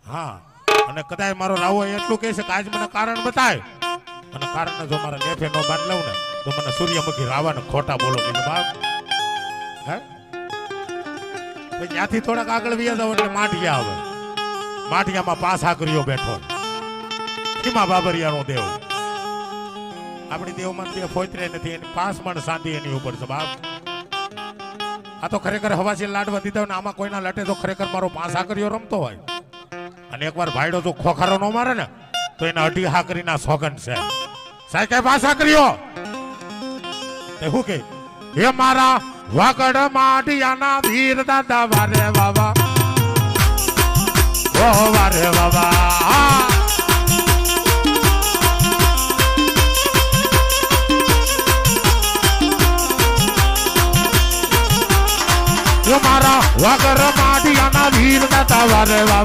હા અને કદાચ મારો રાવો એટલું કહે છે કે આજ મને કારણ બતાય અને કારણ જો મારા લેફે નો બાંધ લઉં ને તો મને સૂર્યમુખી રાવાને ખોટા બોલો કે બાપ હે પછી ત્યાંથી થોડાક આગળ વ્યા જાવ એટલે માઠિયા આવે માઠિયામાં પાસા કર્યો બેઠો ખીમા બાબરિયાનો દેવ આપણી દેવમાં દેવ ફોતરે નથી એની 5 મણ સાંધી એની ઉપર છે બાપ આ તો ખરેખર હવાસી લાડવા દીધા ને આમાં કોઈના લટે તો ખરેખર મારો પાસા કર્યો રમતો હોય અને એકવાર ભાઈડો જો ખોખારો નો મારે ને તો એના અઢી હા કરીને સોગન છે સાહેબ કઈ પાસા કર્યો શું કે હે મારા વાકડ માઢિયાના વીર દાદા વારે વાવા ઓ વારે વાવા મારા વાગર માઢિયાના વીર દાતા વારે વાવા